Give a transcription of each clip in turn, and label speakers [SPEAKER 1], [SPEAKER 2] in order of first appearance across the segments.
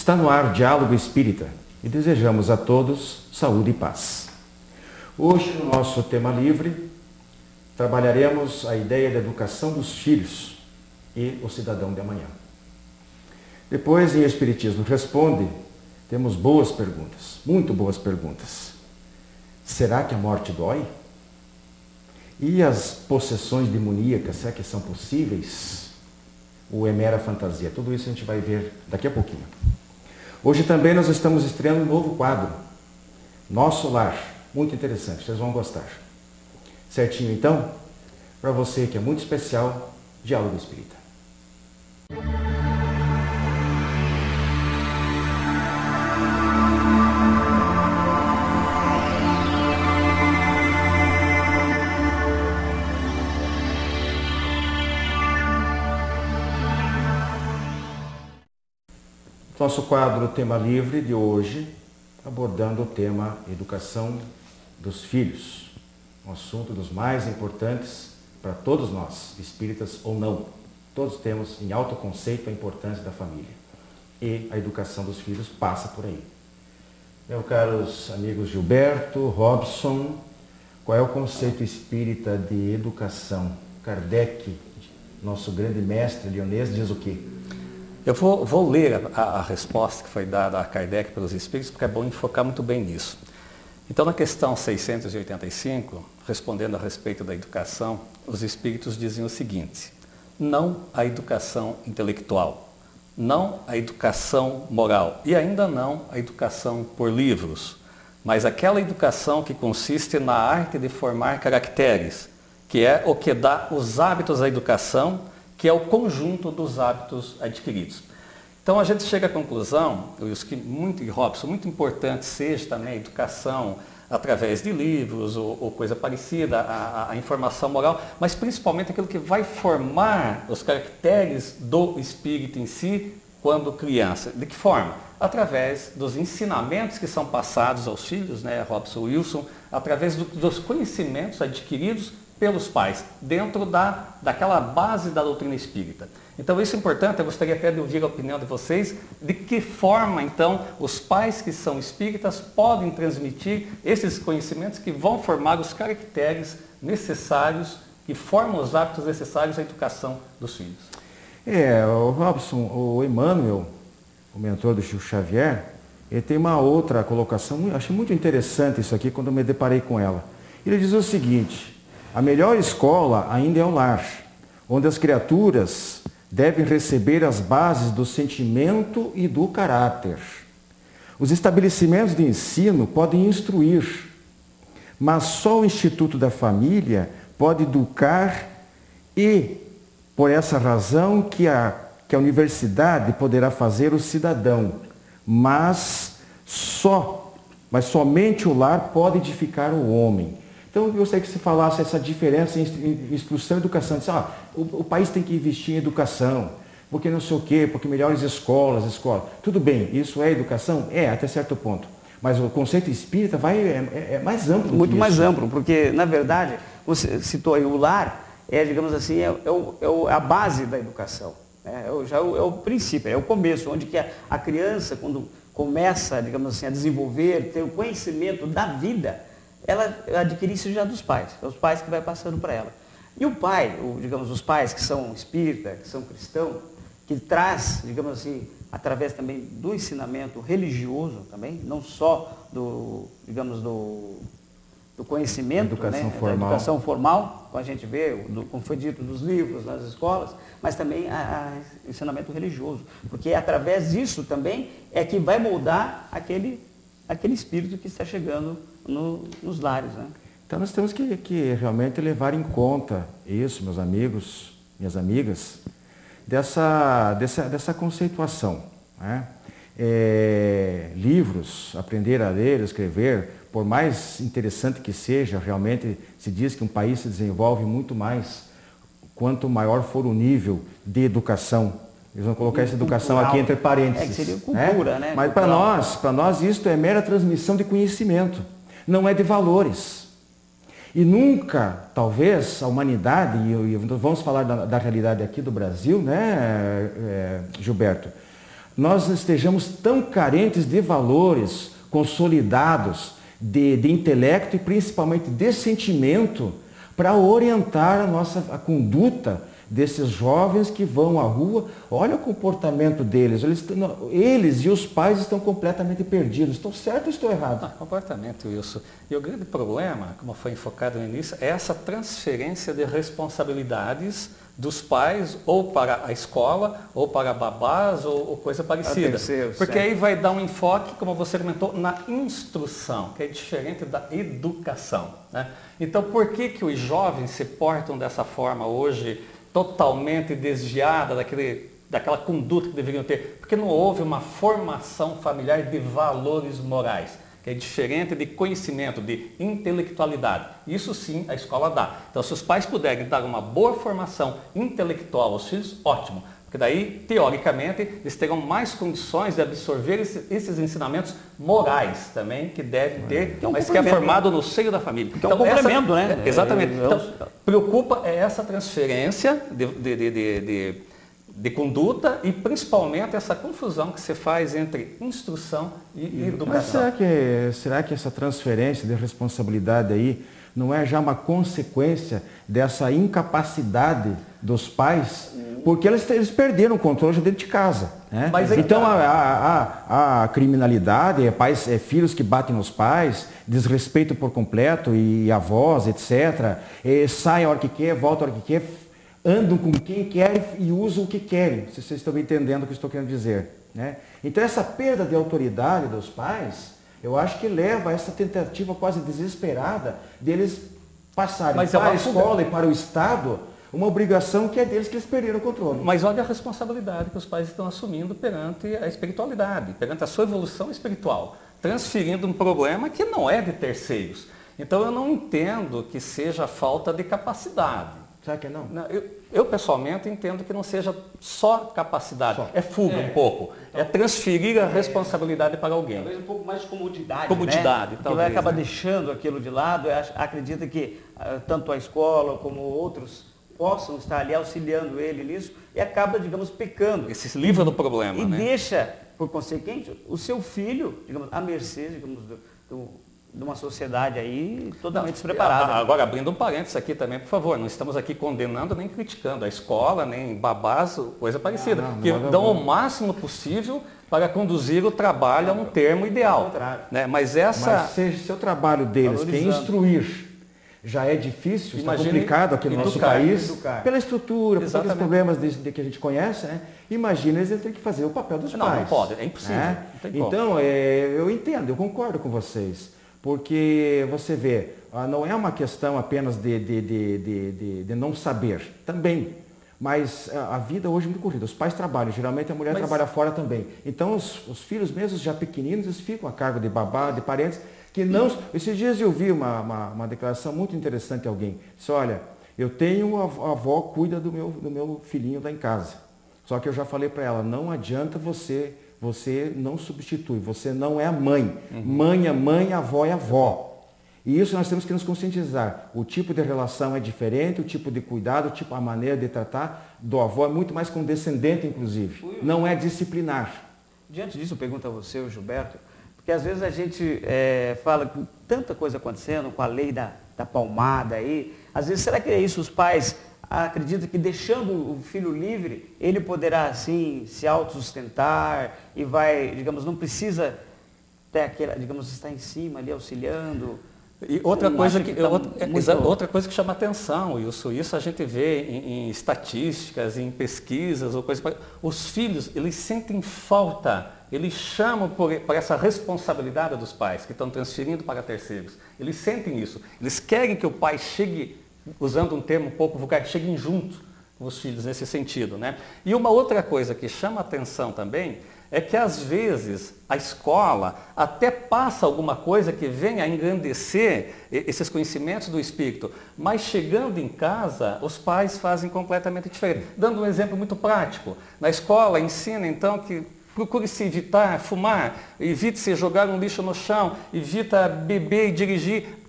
[SPEAKER 1] Está no ar Diálogo Espírita e desejamos a todos saúde e paz. Hoje, no nosso tema livre, trabalharemos a ideia da educação dos filhos e o cidadão de amanhã. Depois, em Espiritismo Responde, temos boas perguntas, muito boas perguntas. Será que a morte dói? E as possessões demoníacas, será que são possíveis? Ou é mera fantasia? Tudo isso a gente vai ver daqui a pouquinho. Hoje também nós estamos estreando um novo quadro, Nosso Lar, muito interessante, vocês vão gostar. Certinho então? Para você que é muito especial, Diálogo Espírita. Nosso quadro Tema Livre de hoje, abordando o tema Educação dos Filhos, um assunto dos mais importantes para todos nós, espíritas ou não. Todos temos em alto conceito a importância da família. E a educação dos filhos passa por aí. Meus caros amigos Gilberto, Robson, qual é o conceito espírita de educação? Kardec, nosso grande mestre leonês, diz o quê?
[SPEAKER 2] Eu vou ler a resposta que foi dada a Kardec pelos Espíritos, porque é bom enfocar muito bem nisso. Então, na questão 685, respondendo a respeito da educação, os Espíritos dizem o seguinte: não a educação intelectual, não a educação moral e ainda não a educação por livros, mas aquela educação que consiste na arte de formar caracteres, que é o que dá os hábitos à educação, que é o conjunto dos hábitos adquiridos. Então a gente chega à conclusão, e Robson, muito importante seja também a educação através de livros ou coisa parecida, a informação moral, mas principalmente aquilo que vai formar os caracteres do espírito em si quando criança. De que forma? Através dos ensinamentos que são passados aos filhos, né, Robson, Wilson, através dos conhecimentos adquiridos pelos pais, dentro daquela base da doutrina espírita. Então isso é importante, eu gostaria até de ouvir a opinião de vocês, de que forma então os pais que são espíritas podem transmitir esses conhecimentos que vão formar os caracteres necessários, que formam os hábitos necessários à educação dos filhos.
[SPEAKER 1] O Robson, o Emmanuel, o mentor do Chico Xavier, ele tem uma outra colocação, eu achei muito interessante isso aqui quando eu me deparei com ela. Ele diz o seguinte: a melhor escola ainda é o lar, onde as criaturas devem receber as bases do sentimento e do caráter. Os estabelecimentos de ensino podem instruir, mas só o Instituto da Família pode educar e, por essa razão, que a universidade poderá fazer o cidadão, mas somente o lar pode edificar o homem. Então, eu gostaria que você falasse essa diferença entre instrução e educação. O país tem que investir em educação, porque não sei o quê, porque melhores escolas. Tudo bem, isso é educação? É, até certo ponto. Mas o conceito espírita é mais amplo.
[SPEAKER 3] Muito mais amplo, porque, na verdade, você citou aí o lar, digamos assim, é a base da educação. É o princípio, é o começo, onde que a criança, quando começa, digamos assim, a desenvolver, ter o conhecimento da vida, ela adquire isso já dos pais, é os pais que vai passando para ela. E o pai, digamos, os pais que são espíritas, que são cristãos, que traz, digamos assim, através também do ensinamento religioso também, não só do conhecimento,
[SPEAKER 1] educação
[SPEAKER 3] da
[SPEAKER 1] formal.
[SPEAKER 3] educação formal, como a gente vê, como foi dito nos livros, nas escolas, mas também o ensinamento religioso, porque através disso também é que vai moldar aquele espírito que está chegando nos lares, né?
[SPEAKER 1] Então nós temos que realmente levar em conta isso, meus amigos, minhas amigas, dessa conceituação, né? Livros, aprender a ler, escrever, por mais interessante que seja, realmente se diz que um país se desenvolve muito mais quanto maior for o nível de educação. Eles vão colocar essa educação aqui entre parênteses.
[SPEAKER 3] Que seria cultura, né?
[SPEAKER 1] Mas para nós isto é mera transmissão de conhecimento, não é de valores. E nunca, talvez, a humanidade, e vamos falar da realidade aqui do Brasil, né, Gilberto? nós estejamos tão carentes de valores consolidados, de intelecto e principalmente de sentimento, para orientar a conduta desses jovens que vão à rua. Olha o comportamento deles. Eles e os pais estão completamente perdidos. Estou certo ou estou errado?
[SPEAKER 2] Comportamento, Wilson. E o grande problema, como foi enfocado no início, é essa transferência de responsabilidades dos pais ou para a escola, ou para babás, ou coisa parecida.
[SPEAKER 3] Terceiros,
[SPEAKER 2] porque aí vai dar um enfoque, como você comentou, na instrução, que é diferente da educação, né? Então, por que os jovens se portam dessa forma hoje, totalmente desviada daquela conduta que deveriam ter? Porque não houve uma formação familiar de valores morais, que é diferente de conhecimento, de intelectualidade. Isso sim a escola dá. Então, se os pais puderem dar uma boa formação intelectual aos filhos, ótimo. Porque daí, teoricamente, eles terão mais condições de absorver esses ensinamentos morais também, que devem ter, mas que é formado no seio da família.
[SPEAKER 3] Então, é um complemento, né?
[SPEAKER 2] Exatamente. Então, preocupa essa transferência de conduta e principalmente essa confusão que se faz entre instrução e educação.
[SPEAKER 1] Mas será que essa transferência de responsabilidade aí não é já uma consequência dessa incapacidade dos pais? Porque eles perderam o controle dentro de casa, né? Então a criminalidade, filhos que batem nos pais, desrespeito por completo e avós, etc. Saem a hora que quer, voltam a hora que quer, andam com quem quer e usam o que querem. Se vocês estão entendendo o que eu estou querendo dizer, né? Então essa perda de autoridade dos pais, eu acho que leva a essa tentativa quase desesperada deles passarem para a escola e para o Estado uma obrigação que é deles, que eles perderam o controle.
[SPEAKER 2] Mas olha a responsabilidade que os pais estão assumindo perante a espiritualidade, perante a sua evolução espiritual, transferindo um problema que não é de terceiros. Então eu não entendo que seja falta de capacidade.
[SPEAKER 1] Será que não?
[SPEAKER 2] Eu pessoalmente entendo que não seja só capacidade, é fuga um pouco, então, é transferir a responsabilidade para alguém.
[SPEAKER 3] Talvez um pouco mais de comodidade,
[SPEAKER 2] né?
[SPEAKER 3] Que vai acabar deixando aquilo de lado. Acredita que tanto a escola como outros possam estar ali auxiliando ele nisso e acaba, digamos, pecando.
[SPEAKER 2] Esse se livra do problema,
[SPEAKER 3] e
[SPEAKER 2] né?
[SPEAKER 3] deixa, por consequente, o seu filho, digamos, à mercê, digamos, de uma sociedade aí totalmente despreparada.
[SPEAKER 2] Agora, abrindo um parênteses aqui também, por favor, não estamos aqui condenando nem criticando a escola, nem babás, coisa parecida, que dão o máximo possível para conduzir o trabalho a um termo ideal. Né? Mas
[SPEAKER 1] se o trabalho deles, que é instruir, já é difícil, está complicado aqui no nosso país, pela estrutura, por todos os problemas que a gente conhece, né? Imagina eles terem que fazer o papel dos pais.
[SPEAKER 2] Não pode, é impossível.
[SPEAKER 1] Né? Então, eu entendo, eu concordo com vocês, porque você vê, não é uma questão apenas de não saber, também, mas a vida hoje é muito corrida, os pais trabalham, geralmente a mulher trabalha fora também, então os filhos mesmo já pequeninos, eles ficam a cargo de babá, de parentes, que não... Esses dias eu vi uma declaração muito interessante de alguém. Disse, olha, eu tenho a avó cuida do meu filhinho lá em casa. Só que eu já falei para ela, não adianta você não substitui, você não é a mãe. Mãe é mãe, avó é avó. E isso nós temos que nos conscientizar. O tipo de relação é diferente, o tipo de cuidado, a maneira de tratar do avô é muito mais condescendente, inclusive. Não é disciplinar.
[SPEAKER 3] Diante disso, eu pergunto a você, o Gilberto, porque às vezes a gente fala com tanta coisa acontecendo, com a lei da palmada aí, às vezes será que é isso? Os pais acreditam que deixando o filho livre, ele poderá assim se autossustentar e vai, digamos, não precisa ter aquela, digamos, estar em cima ali auxiliando.
[SPEAKER 2] E outra coisa que chama atenção, isso a gente vê em estatísticas, em pesquisas, ou coisa. Os filhos, eles sentem falta, eles chamam por essa responsabilidade dos pais, que estão transferindo para terceiros. Eles sentem isso. Eles querem que o pai chegue, usando um termo um pouco vulgar, cheguem junto com os filhos nesse sentido, né? E uma outra coisa que chama atenção também é que às vezes a escola até passa alguma coisa que venha a engrandecer esses conhecimentos do espírito, mas chegando em casa, os pais fazem completamente diferente. Dando um exemplo muito prático, na escola ensina então que procure-se evitar fumar, evite-se jogar um lixo no chão, evita beber e dirigir.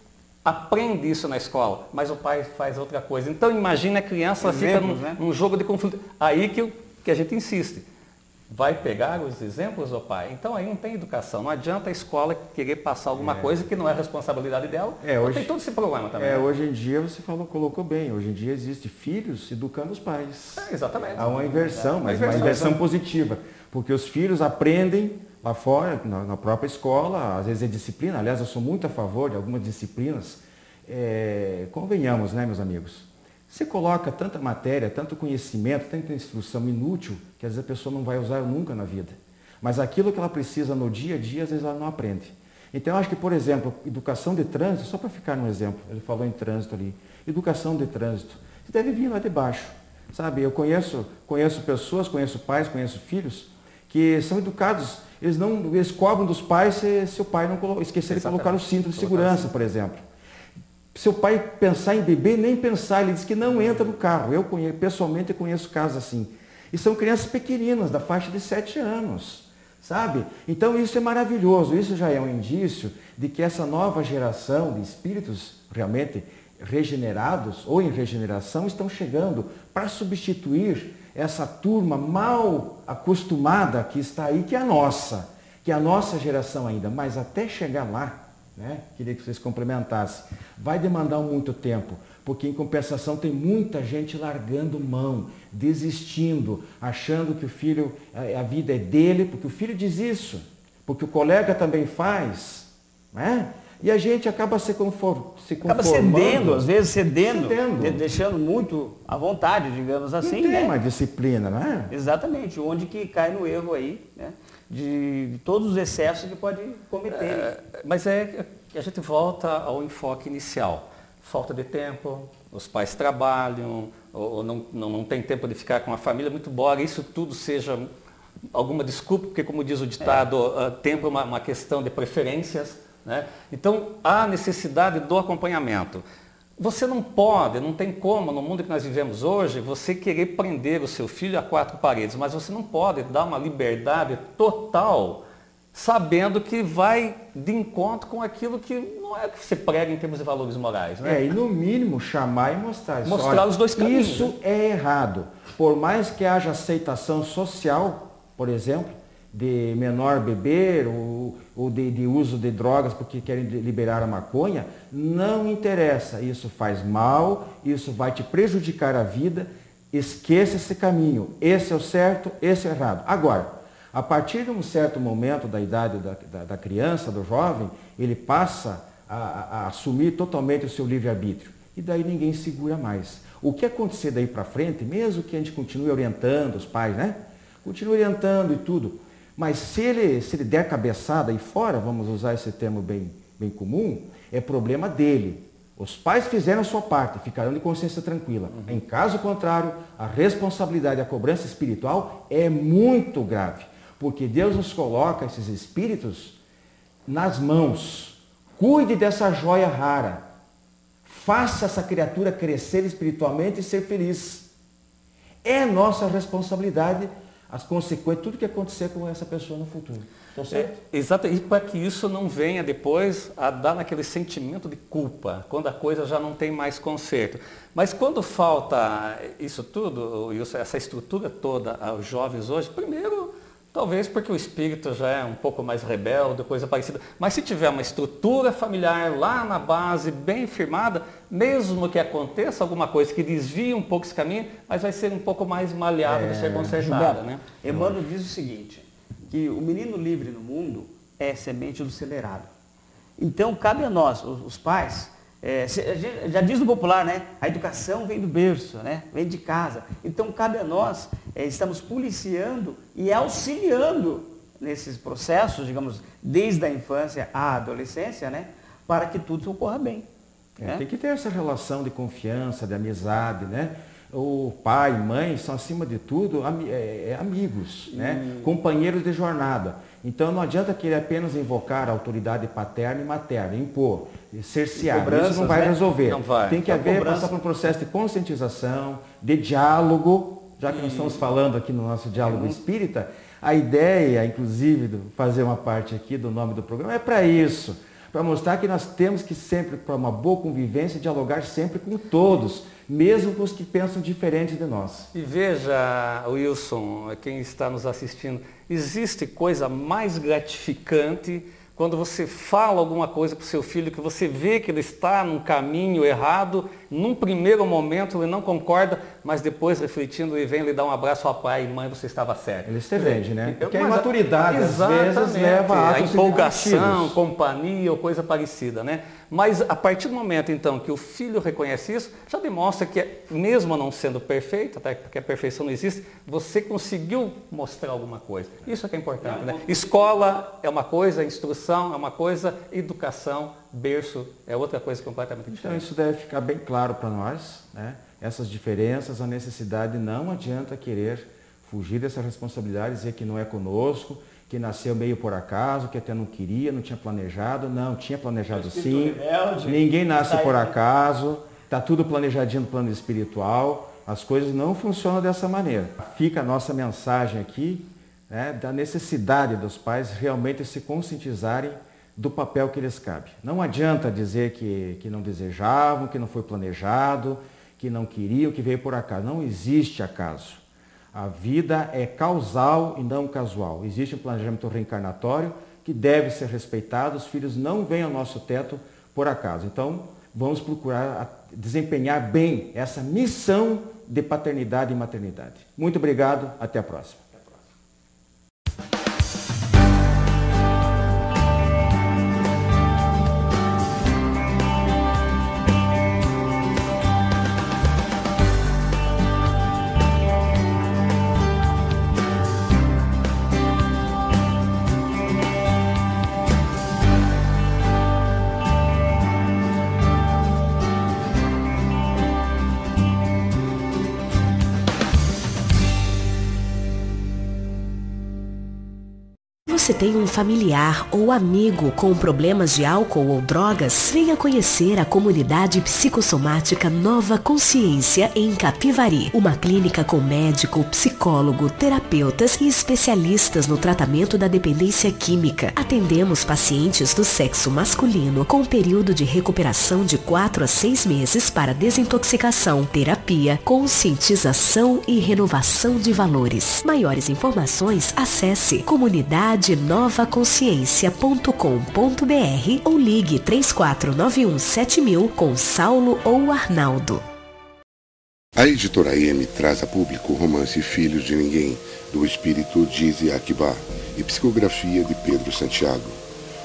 [SPEAKER 2] Aprende isso na escola, mas o pai faz outra coisa. Então imagina a criança fica num jogo de conflito. Aí que a gente insiste. vai pegar os exemplos do pai. Então aí não tem educação. Não adianta a escola querer passar alguma coisa que não é responsabilidade dela. Hoje, tem todo esse problema também.
[SPEAKER 1] Hoje em dia, você colocou bem, hoje em dia existe filhos educando os pais.
[SPEAKER 2] Exatamente.
[SPEAKER 1] Há uma inversão, mas uma inversão positiva. Porque os filhos aprendem lá fora, na própria escola, às vezes é disciplina. Aliás, eu sou muito a favor de algumas disciplinas. Convenhamos, né, meus amigos? Você coloca tanta matéria, tanto conhecimento, tanta instrução inútil, que às vezes a pessoa não vai usar nunca na vida. Mas aquilo que ela precisa no dia a dia, às vezes ela não aprende. Então, eu acho que, por exemplo, educação de trânsito, só para ficar no exemplo, ele falou em trânsito ali, educação de trânsito, você deve vir lá de baixo, sabe? Eu conheço pessoas, conheço pais, conheço filhos, que são educados, eles cobram dos pais se o pai não esquecer de colocar o cinto de segurança, por exemplo. Se o pai pensar em beber, nem pensar, ele diz que não entra no carro. Eu pessoalmente conheço casos assim. E são crianças pequeninas, da faixa de 7 anos, sabe? Então isso é maravilhoso, isso já é um indício de que essa nova geração de espíritos realmente regenerados ou em regeneração estão chegando para substituir essa turma mal acostumada que está aí, que é a nossa geração ainda. Mas até chegar lá, né? Queria que vocês complementassem. Vai demandar muito tempo, porque em compensação tem muita gente largando mão, desistindo, achando que o filho, a vida é dele, porque o filho diz isso, porque o colega também faz, né? E a gente acaba se conformando.
[SPEAKER 3] Acaba cedendo, às vezes cedendo. Deixando muito à vontade, digamos assim.
[SPEAKER 1] Não tem uma disciplina, não é?
[SPEAKER 3] Exatamente, onde que cai no erro aí, né? De todos os excessos que pode cometer.
[SPEAKER 2] Mas a gente volta ao enfoque inicial. Falta de tempo, os pais trabalham, ou não tem tempo de ficar com a família, muito embora isso tudo seja alguma desculpa, porque como diz o ditado, tempo é uma questão de preferências, né? Então há necessidade do acompanhamento. Você não pode, não tem como, no mundo que nós vivemos hoje, você querer prender o seu filho a 4 paredes, mas você não pode dar uma liberdade total, sabendo que vai de encontro com aquilo que não é o que você prega em termos de valores morais, né?
[SPEAKER 1] E no mínimo chamar e mostrar.
[SPEAKER 2] Mostrar os dois caminhos.
[SPEAKER 1] Isso é errado. Por mais que haja aceitação social, por exemplo, de menor beber ou de uso de drogas porque querem liberar a maconha, não interessa. Isso faz mal, isso vai te prejudicar a vida. Esqueça esse caminho. Esse é o certo, esse é o errado. Agora, a partir de um certo momento da idade da criança, do jovem, ele passa a assumir totalmente o seu livre-arbítrio. E daí ninguém segura mais. O que acontecer daí para frente, mesmo que a gente continue orientando os pais, né? Continue orientando e tudo. Mas se ele der cabeçada aí fora, vamos usar esse termo bem comum, é problema dele. Os pais fizeram a sua parte, ficarão de consciência tranquila. Em caso contrário, a responsabilidade, a cobrança espiritual é muito grave. Porque Deus nos coloca esses espíritos nas mãos. Cuide dessa joia rara. Faça essa criatura crescer espiritualmente e ser feliz. É nossa responsabilidade as consequências, tudo que acontecer com essa pessoa no futuro. Tá certo?
[SPEAKER 2] Exato, e para que isso não venha depois a dar naquele sentimento de culpa, quando a coisa já não tem mais conserto. Mas quando falta isso tudo, essa estrutura toda aos jovens hoje, primeiro, talvez porque o espírito já é um pouco mais rebelde, coisa parecida. Mas se tiver uma estrutura familiar lá na base, bem firmada, mesmo que aconteça alguma coisa que desvie um pouco esse caminho, mas vai ser um pouco mais maleável de ser consertada, né?
[SPEAKER 3] Emmanuel diz o seguinte, que o menino livre no mundo é semente do celerado. Então, cabe a nós, os pais, já diz no popular, né? A educação vem do berço, né? Vem de casa. Então, cabe a nós, estamos policiando e auxiliando nesses processos, digamos, desde a infância à adolescência, né? Para que tudo ocorra bem. Né?
[SPEAKER 1] Tem que ter essa relação de confiança, de amizade, né? O pai e mãe são, acima de tudo, amigos, né? Companheiros de jornada. Então, não adianta querer apenas invocar a autoridade paterna e materna, impor, cercear. Isso não vai resolver.
[SPEAKER 2] Não vai.
[SPEAKER 1] Tem que passar por um processo de conscientização, de diálogo, já que nós estamos falando aqui no nosso diálogo espírita, a ideia, inclusive, de fazer uma parte aqui do nome do programa é para isso. para mostrar que nós temos que sempre, para uma boa convivência, dialogar sempre com todos, mesmo com os que pensam diferente de nós.
[SPEAKER 2] E veja, Wilson, quem está nos assistindo, existe coisa mais gratificante quando você fala alguma coisa para o seu filho, que você vê que ele está num caminho errado, num primeiro momento ele não concorda, mas depois, refletindo, ele vem lhe dar um abraço ao pai e mãe, você estava certo.
[SPEAKER 1] Ele se defende, né? Porque a imaturidade, às vezes, leva a atos
[SPEAKER 2] a empolgação,
[SPEAKER 1] significativos.
[SPEAKER 2] companhia ou coisa parecida, né? Mas a partir do momento, então, que o filho reconhece isso, já demonstra que, mesmo não sendo perfeito, até porque a perfeição não existe, você conseguiu mostrar alguma coisa. Isso é que é importante, né? Escola é uma coisa, instrução é uma coisa, educação, berço é outra coisa completamente diferente.
[SPEAKER 1] Então isso deve ficar bem claro para nós, né? Essas diferenças, a necessidade, não adianta querer fugir dessa responsabilidade, dizer que não é conosco, que nasceu meio por acaso, que até não queria, não tinha planejado. Não, tinha planejado sim.
[SPEAKER 3] Rebelde,
[SPEAKER 1] ninguém nasce por acaso, está tudo planejadinho no plano espiritual, as coisas não funcionam dessa maneira. Fica a nossa mensagem aqui, né, da necessidade dos pais realmente se conscientizarem do papel que lhes cabe. Não adianta dizer que não desejavam, que não foi planejado, que não queriam, que veio por acaso. Não existe acaso. A vida é causal e não casual. Existe um planejamento reencarnatório que deve ser respeitado. Os filhos não vêm ao nosso teto por acaso. Então, vamos procurar desempenhar bem essa missão de paternidade e maternidade. Muito obrigado. Até a próxima.
[SPEAKER 4] Você tem um familiar ou amigo com problemas de álcool ou drogas? Venha conhecer a comunidade psicossomática Nova Consciência em Capivari. Uma clínica com médico, psicólogo, terapeutas e especialistas no tratamento da dependência química. Atendemos pacientes do sexo masculino com período de recuperação de 4 a 6 meses para desintoxicação, terapia, conscientização e renovação de valores. Maiores informações, acesse comunidadenovaconsciência.com.br ou ligue 34917000 com Saulo ou Arnaldo.
[SPEAKER 5] A editora M traz a público o romance Filhos de Ninguém, do espírito Dizzy Akbar, e psicografia de Pedro Santiago.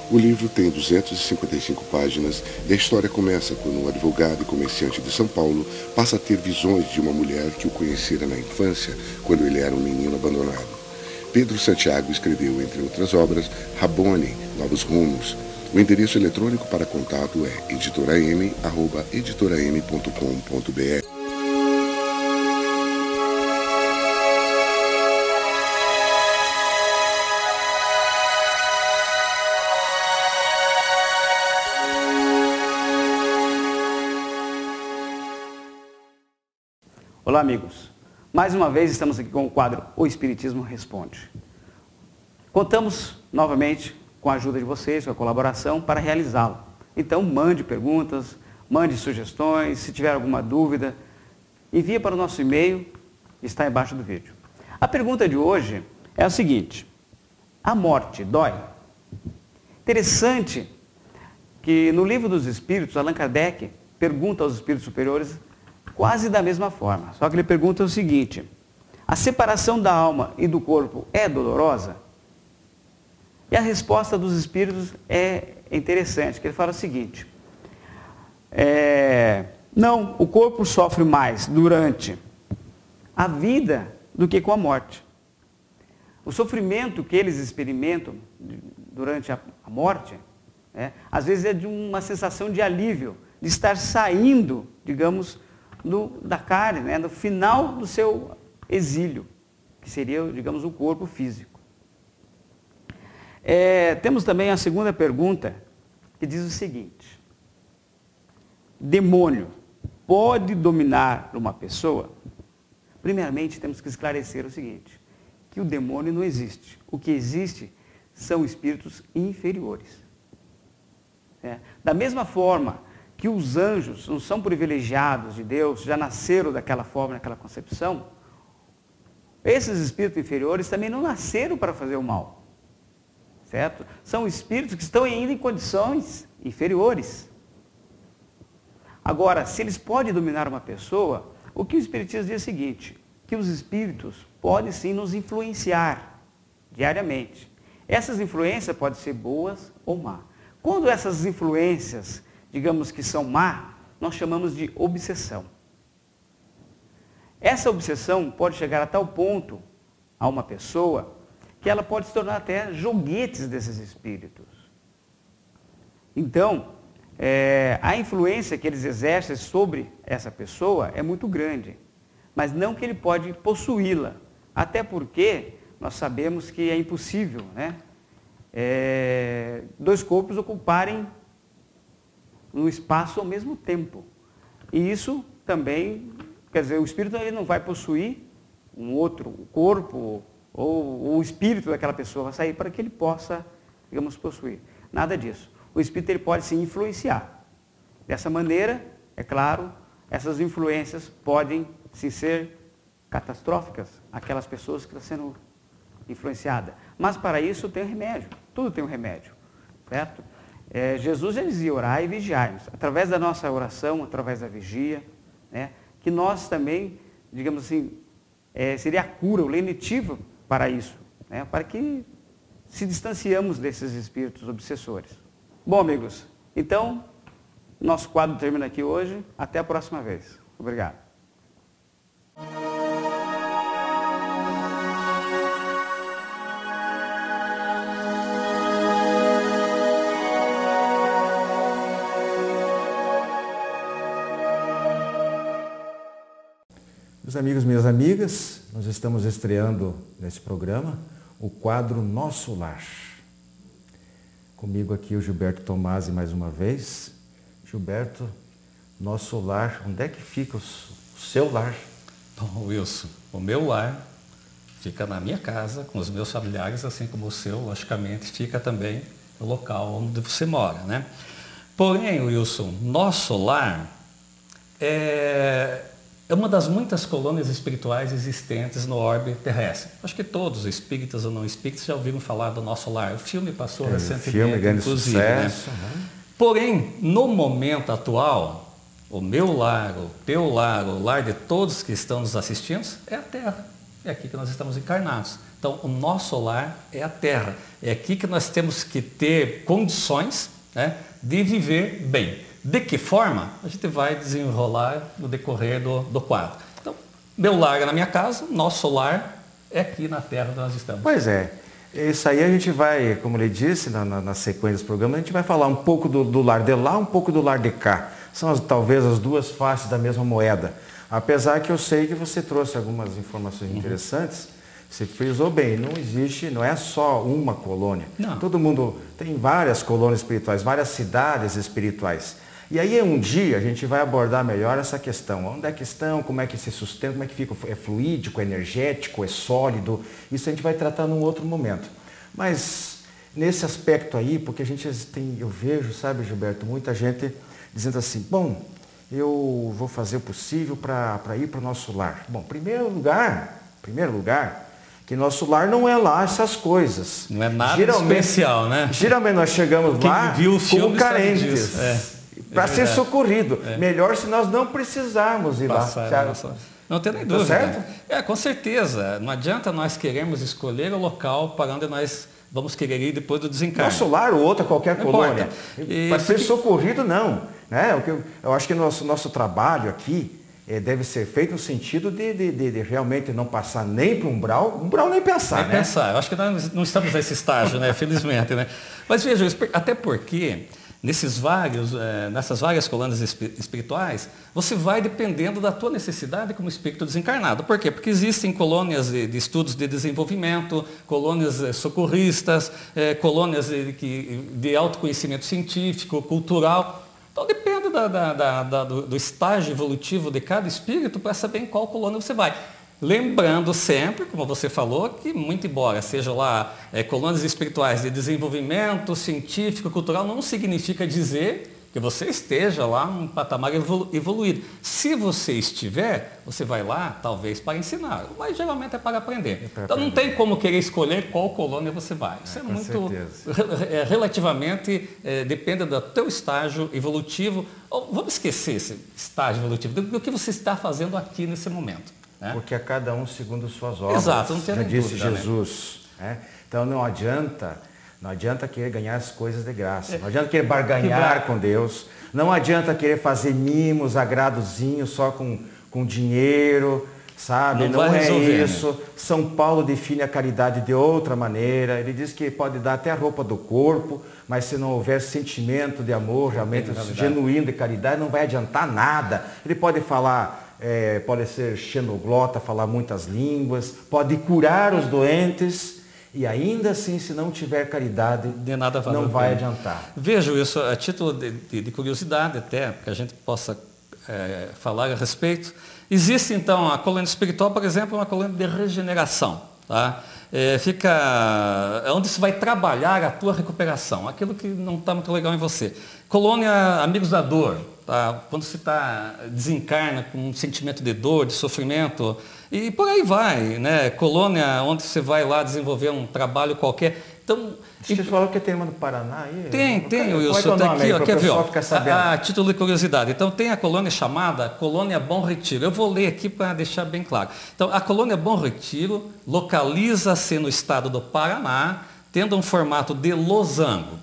[SPEAKER 5] O livro tem 255 páginas e a história começa quando um advogado e comerciante de São Paulo passa a ter visões de uma mulher que o conhecera na infância, quando ele era um menino abandonado. Pedro Santiago escreveu, entre outras obras, Rabone, Novos Rumos. O endereço eletrônico para contato é editoram@editoram.com.br.
[SPEAKER 3] Olá, amigos. Mais uma vez estamos aqui com o quadro O Espiritismo Responde. Contamos novamente com a ajuda de vocês, com a colaboração para realizá-lo. Então mande perguntas, mande sugestões, se tiver alguma dúvida, envie para o nosso e-mail, está embaixo do vídeo. A pergunta de hoje é a seguinte: a morte dói? Interessante que no Livro dos Espíritos, Allan Kardec pergunta aos espíritos superiores quase da mesma forma, só que ele pergunta o seguinte: a separação da alma e do corpo é dolorosa? E a resposta dos espíritos é interessante, que ele fala o seguinte: não, o corpo sofre mais durante a vida do que com a morte. O sofrimento que eles experimentam durante a morte, às vezes é de uma sensação de alívio, de estar saindo, digamos, da carne, no final do seu exílio, que seria, digamos, o corpo físico. Temos também a segunda pergunta, que diz o seguinte: demônio pode dominar uma pessoa? Primeiramente, temos que esclarecer o seguinte, que o demônio não existe. O que existe são espíritos inferiores. Da mesma forma que os anjos não são privilegiados de Deus, já nasceram daquela forma, naquela concepção, esses espíritos inferiores também não nasceram para fazer o mal. Certo? São espíritos que estão ainda em condições inferiores. Agora, se eles podem dominar uma pessoa, o que o Espiritismo diz é o seguinte, que os espíritos podem sim nos influenciar diariamente. Essas influências podem ser boas ou má. Quando essas influências, digamos que são má, nós chamamos de obsessão. Essa obsessão pode chegar a tal ponto a uma pessoa que ela pode se tornar até joguetes desses espíritos. Então, a influência que eles exercem sobre essa pessoa é muito grande, mas não que ele pode possuí-la, até porque nós sabemos que é impossível, né? Dois corpos ocuparem um espaço ao mesmo tempo. E isso também, quer dizer, o espírito ele não vai possuir um outro corpo ou o espírito daquela pessoa vai sair para que ele possa, digamos, possuir. Nada disso. O espírito ele pode se influenciar. Dessa maneira, é claro, essas influências podem sim ser catastróficas, aquelas pessoas que estão sendo influenciadas. Mas para isso tem um remédio. Tudo tem um remédio. Certo? Jesus já dizia orar e vigiarmos. Através da nossa oração, através da vigia, né, que nós também, digamos assim, seria a cura, o lenitivo para isso, né, para que se distanciamos desses espíritos obsessores. Bom, amigos, então, nosso quadro termina aqui hoje. Até a próxima vez. Obrigado.
[SPEAKER 1] Meus amigos, minhas amigas, nós estamos estreando nesse programa o quadro Nosso Lar. Comigo aqui o Gilberto Tomasi mais uma vez. Gilberto, nosso lar, onde é que fica o seu lar?
[SPEAKER 2] Bom, Wilson, o meu lar fica na minha casa, com os meus familiares, assim como o seu, logicamente, fica também no local onde você mora, né? Porém, Wilson, nosso lar é uma das muitas colônias espirituais existentes no orbe terrestre. Acho que todos, espíritas ou não espíritas, já ouviram falar do nosso lar. O filme passou recentemente,
[SPEAKER 1] grande
[SPEAKER 2] inclusive.
[SPEAKER 1] Sucesso,
[SPEAKER 2] né? Porém, no momento atual, o meu lar, o teu lar, o lar de todos que estão nos assistindo, é a Terra. É aqui que nós estamos encarnados. Então, o nosso lar é a Terra. É aqui que nós temos que ter condições, né, de viver bem. De que forma? A gente vai desenrolar no decorrer do quadro. Então, meu lar é na minha casa, nosso lar é aqui na Terra onde nós estamos.
[SPEAKER 1] Pois é. Isso aí a gente vai, como ele disse, na sequência dos programas, a gente vai falar um pouco do lar de lá, um pouco do lar de cá. São talvez as duas faces da mesma moeda. Apesar que eu sei que você trouxe algumas informações interessantes, você frisou bem, não é só uma colônia.
[SPEAKER 2] Não.
[SPEAKER 1] Todo mundo tem várias colônias espirituais, várias cidades espirituais. E aí um dia a gente vai abordar melhor essa questão. Onde é que estão, como é que se sustenta, como é que fica, é fluídico, é energético, é sólido. Isso a gente vai tratar num outro momento. Mas nesse aspecto aí, porque a gente tem, eu vejo, sabe, Gilberto, muita gente dizendo assim, bom, eu vou fazer o possível para ir para o nosso lar. Bom, primeiro lugar, que nosso lar não é lá essas coisas.
[SPEAKER 2] Não é nada especial, né?
[SPEAKER 1] Geralmente nós chegamos lá como carentes. Para ser socorrido. Melhor se nós não precisarmos ir lá.
[SPEAKER 2] Não tem nem dúvida. Certo? Com certeza. Não adianta nós queremos escolher o local para onde nós vamos querer ir depois do desencarne.
[SPEAKER 1] Nosso lar ou outra qualquer colônia. Para ser socorrido, não. Né? Eu acho que nosso trabalho aqui deve ser feito no sentido de realmente não passar nem para umbral nem pensar.
[SPEAKER 2] Nem pensar. Eu acho que nós não estamos nesse estágio, né? Felizmente. Né? Mas veja, até porque nessas várias colônias espirituais, você vai dependendo da tua necessidade como espírito desencarnado. Por quê? Porque existem colônias de estudos de desenvolvimento, colônias socorristas, colônias de autoconhecimento científico, cultural. Então depende do estágio evolutivo de cada espírito para saber em qual colônia você vai. Lembrando sempre, como você falou, que muito embora seja lá colônias espirituais de desenvolvimento científico, cultural, não significa dizer que você esteja lá num patamar evoluído. Se você estiver, você vai lá, talvez, para ensinar, mas geralmente é para aprender. Então não tem como querer escolher qual colônia você vai. Isso é muito, relativamente, depende do teu estágio evolutivo. Vamos esquecer esse estágio evolutivo, do que você está fazendo aqui nesse momento. Né?
[SPEAKER 1] Porque a cada um segundo suas obras.
[SPEAKER 2] Exato, não tem
[SPEAKER 1] já disse
[SPEAKER 2] dúvida,
[SPEAKER 1] Jesus. Né? Então não adianta querer ganhar as coisas de graça. Não adianta querer barganhar com Deus. Não adianta querer fazer mimos, agradozinhos só com dinheiro, sabe? Não é isso. São Paulo define a caridade de outra maneira. Ele diz que pode dar até a roupa do corpo, mas se não houver sentimento de amor, realmente genuíno de caridade, não vai adiantar nada. Ele pode falar, pode ser xenoglota, falar muitas línguas, pode curar os doentes. E ainda assim, se não tiver caridade, de nada não vai adiantar.
[SPEAKER 2] Vejo isso a título de curiosidade até, que a gente possa falar a respeito. Existe então a colônia espiritual, por exemplo, uma colônia de regeneração. Tá? Fica onde se vai trabalhar a tua recuperação, aquilo que não está muito legal em você. Colônia Amigos da Dor, tá? Quando você desencarna com um sentimento de dor, de sofrimento, e por aí vai, né? Colônia onde você vai lá desenvolver um trabalho qualquer. Então,
[SPEAKER 1] você falou que tem uma no Paraná aí?
[SPEAKER 2] Tem, Wilson, está aqui, quer ver? A título de curiosidade. Então, tem a colônia chamada Colônia Bom Retiro. Eu vou ler aqui para deixar bem claro. Então, a Colônia Bom Retiro localiza-se no estado do Paraná, tendo um formato de losango.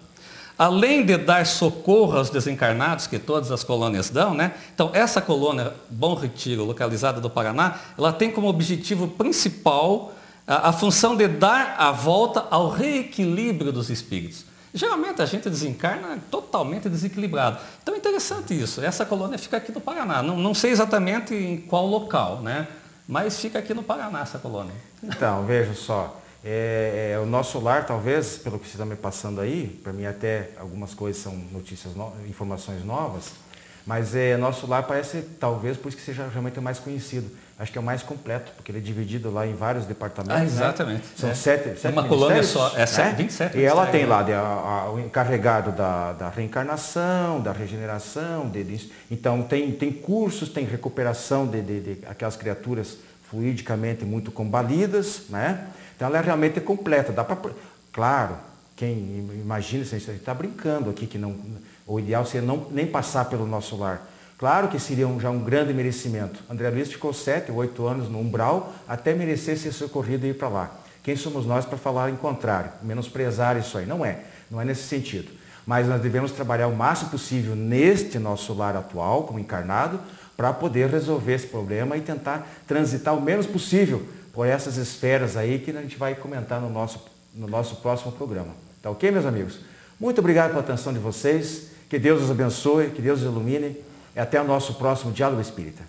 [SPEAKER 2] Além de dar socorro aos desencarnados, que todas as colônias dão, né? Então, essa colônia Bom Retiro, localizada no Paraná, ela tem como objetivo principal a função de dar a volta ao reequilíbrio dos espíritos. Geralmente a gente desencarna totalmente desequilibrado. Então é interessante isso. Essa colônia fica aqui no Paraná. Não sei exatamente em qual local, né? Mas fica aqui no Paraná essa colônia.
[SPEAKER 1] Então, veja só. O nosso lar, talvez, pelo que você está me passando aí, para mim até algumas coisas são notícias, informações novas, mas nosso lar parece, talvez, por isso que seja realmente o mais conhecido. Acho que é o mais completo, porque ele é dividido lá em vários departamentos.
[SPEAKER 2] Exatamente.
[SPEAKER 1] Né? São sete
[SPEAKER 2] uma colônia só, 27.
[SPEAKER 1] E ela tem lá o encarregado da reencarnação, da regeneração, então tem cursos, tem recuperação de aquelas criaturas fluidicamente muito combalidas, né? Então ela é realmente completa. Claro, quem imagina, se a gente está brincando aqui, que o ideal seria nem passar pelo nosso lar. Claro que seria já um grande merecimento. André Luiz ficou 7 ou 8 anos no umbral até merecer ser socorrido e ir para lá. Quem somos nós para falar em contrário, menosprezar isso aí? Não é nesse sentido. Mas nós devemos trabalhar o máximo possível neste nosso lar atual, como encarnado, para poder resolver esse problema e tentar transitar o menos possível por essas esferas aí que a gente vai comentar no nosso próximo programa. Tá ok, meus amigos? Muito obrigado pela atenção de vocês. Que Deus os abençoe, que Deus os ilumine. E até o nosso próximo Diálogo Espírita.